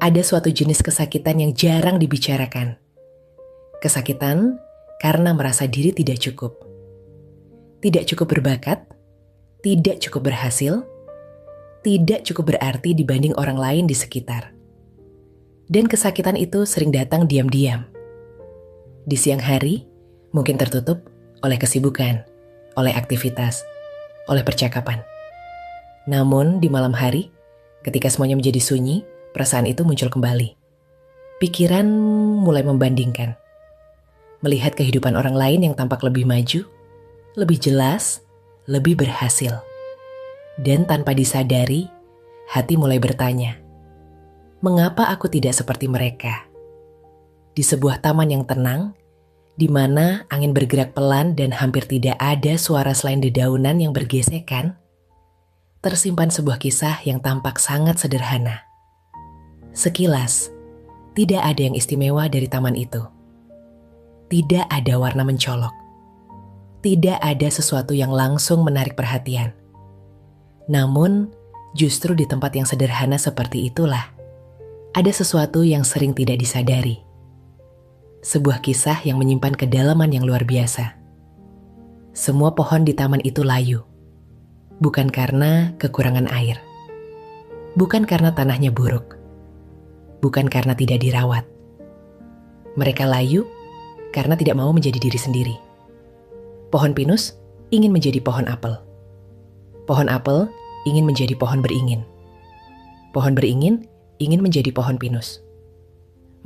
Ada suatu jenis kesakitan yang jarang dibicarakan. Kesakitan karena merasa diri tidak cukup. Tidak cukup berbakat, tidak cukup berhasil, tidak cukup berarti dibanding orang lain di sekitar. Dan kesakitan itu sering datang diam-diam. Di siang hari, mungkin tertutup oleh kesibukan, oleh aktivitas, oleh percakapan. Namun di malam hari, ketika semuanya menjadi sunyi, perasaan itu muncul kembali. Pikiran mulai membandingkan. Melihat kehidupan orang lain yang tampak lebih maju, lebih jelas, lebih berhasil. Dan tanpa disadari, hati mulai bertanya, mengapa aku tidak seperti mereka? Di sebuah taman yang tenang, di mana angin bergerak pelan dan hampir tidak ada suara selain dedaunan yang bergesekan, tersimpan sebuah kisah yang tampak sangat sederhana. Sekilas, tidak ada yang istimewa dari taman itu. Tidak ada warna mencolok. Tidak ada sesuatu yang langsung menarik perhatian. Namun, justru di tempat yang sederhana seperti itulah, ada sesuatu yang sering tidak disadari. Sebuah kisah yang menyimpan kedalaman yang luar biasa. Semua pohon di taman itu layu. Bukan karena kekurangan air. Bukan karena tanahnya buruk. Bukan karena tidak dirawat. Mereka layu karena tidak mau menjadi diri sendiri. Pohon pinus ingin menjadi pohon apel. Pohon apel ingin menjadi pohon beringin. Pohon beringin ingin menjadi pohon pinus.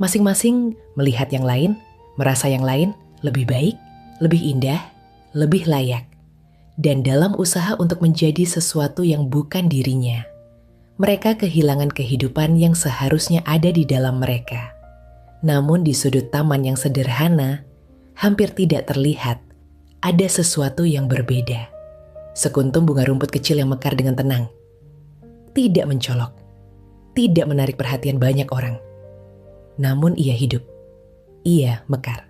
Masing-masing melihat yang lain, merasa yang lain lebih baik, lebih indah, lebih layak. Dan dalam usaha untuk menjadi sesuatu yang bukan dirinya, mereka kehilangan kehidupan yang seharusnya ada di dalam mereka. Namun di sudut taman yang sederhana, hampir tidak terlihat ada sesuatu yang berbeda. Sekuntum bunga rumput kecil yang mekar dengan tenang. Tidak mencolok, tidak menarik perhatian banyak orang. Namun ia hidup, ia mekar,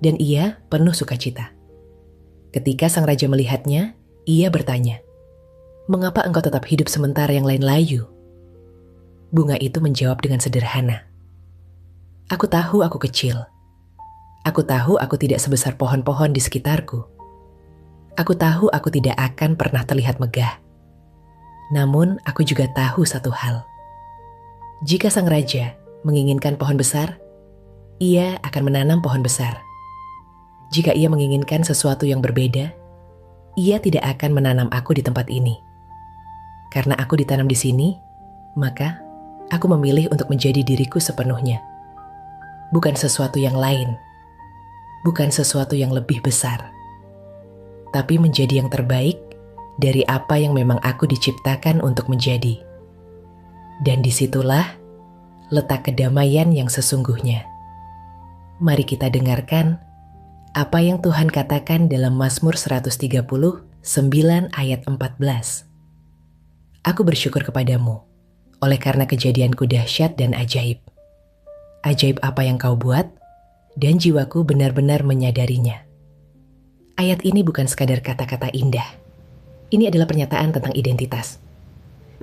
dan ia penuh sukacita. Ketika sang raja melihatnya, ia bertanya, "Mengapa engkau tetap hidup sementara yang lain layu?" Bunga itu menjawab dengan sederhana, "Aku tahu aku kecil. Aku tahu aku tidak sebesar pohon-pohon di sekitarku. Aku tahu aku tidak akan pernah terlihat megah. Namun aku juga tahu satu hal. Jika sang raja menginginkan pohon besar, ia akan menanam pohon besar. Jika ia menginginkan sesuatu yang berbeda, ia tidak akan menanam aku di tempat ini. Karena aku ditanam di sini, maka aku memilih untuk menjadi diriku sepenuhnya. Bukan sesuatu yang lain, bukan sesuatu yang lebih besar, tapi menjadi yang terbaik dari apa yang memang aku diciptakan untuk menjadi. Dan disitulah letak kedamaian yang sesungguhnya." Mari kita dengarkan apa yang Tuhan katakan dalam Mazmur 139 ayat 14. "Aku bersyukur kepadamu, oleh karena kejadianku dahsyat dan ajaib. Ajaib apa yang kau buat, dan jiwaku benar-benar menyadarinya." Ayat ini bukan sekadar kata-kata indah. Ini adalah pernyataan tentang identitas.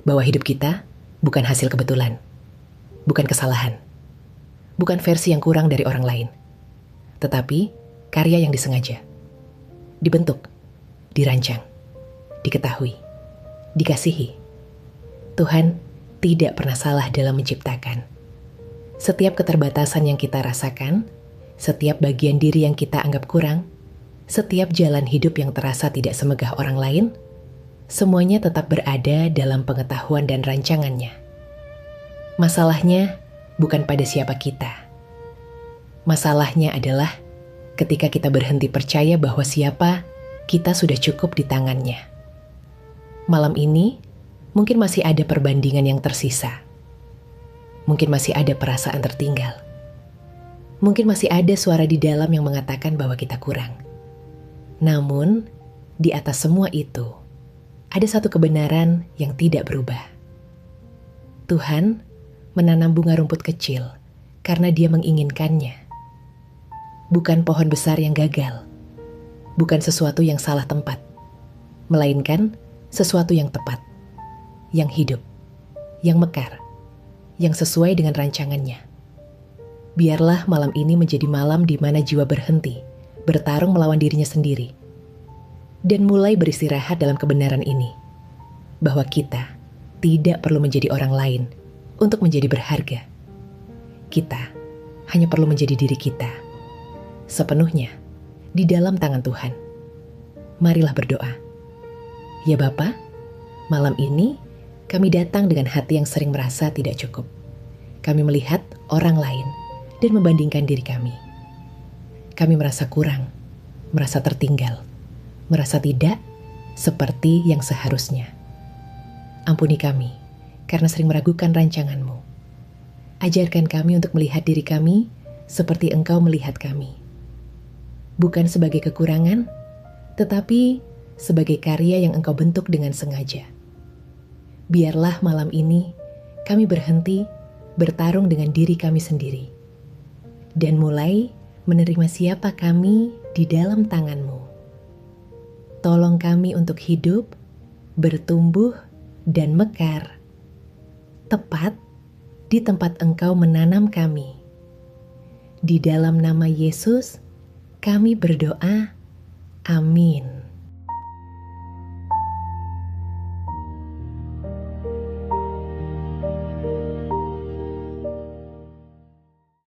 Bahwa hidup kita bukan hasil kebetulan, bukan kesalahan, bukan versi yang kurang dari orang lain, tetapi karya yang disengaja, dibentuk, dirancang, diketahui, dikasihi. Tuhan tidak pernah salah dalam menciptakan. Setiap keterbatasan yang kita rasakan, setiap bagian diri yang kita anggap kurang, setiap jalan hidup yang terasa tidak semegah orang lain, semuanya tetap berada dalam pengetahuan dan rancangannya. Masalahnya bukan pada siapa kita. Masalahnya adalah ketika kita berhenti percaya bahwa siapa kita sudah cukup di tangannya. Malam ini, mungkin masih ada perbandingan yang tersisa. Mungkin masih ada perasaan tertinggal. Mungkin masih ada suara di dalam yang mengatakan bahwa kita kurang. Namun, di atas semua itu, ada satu kebenaran yang tidak berubah. Tuhan menanam bunga rumput kecil karena Dia menginginkannya. Bukan pohon besar yang gagal, bukan sesuatu yang salah tempat, melainkan sesuatu yang tepat, yang hidup, yang mekar, yang sesuai dengan rancangannya. Biarlah malam ini menjadi malam di mana jiwa berhenti, bertarung melawan dirinya sendiri, dan mulai beristirahat dalam kebenaran ini, bahwa kita tidak perlu menjadi orang lain untuk menjadi berharga. Kita hanya perlu menjadi diri kita, sepenuhnya di dalam tangan Tuhan. Marilah berdoa. Ya Bapa, malam ini kami datang dengan hati yang sering merasa tidak cukup. Kami melihat orang lain dan membandingkan diri kami. Kami merasa kurang, merasa tertinggal, merasa tidak seperti yang seharusnya. Ampuni kami karena sering meragukan rancangan-Mu. Ajarkan kami untuk melihat diri kami seperti Engkau melihat kami. Bukan sebagai kekurangan, tetapi sebagai karya yang Engkau bentuk dengan sengaja. Biarlah malam ini kami berhenti bertarung dengan diri kami sendiri dan mulai menerima siapa kami di dalam tangan-Mu. Tolong kami untuk hidup, bertumbuh, dan mekar, tepat di tempat Engkau menanam kami. Di dalam nama Yesus, kami berdoa. Amin.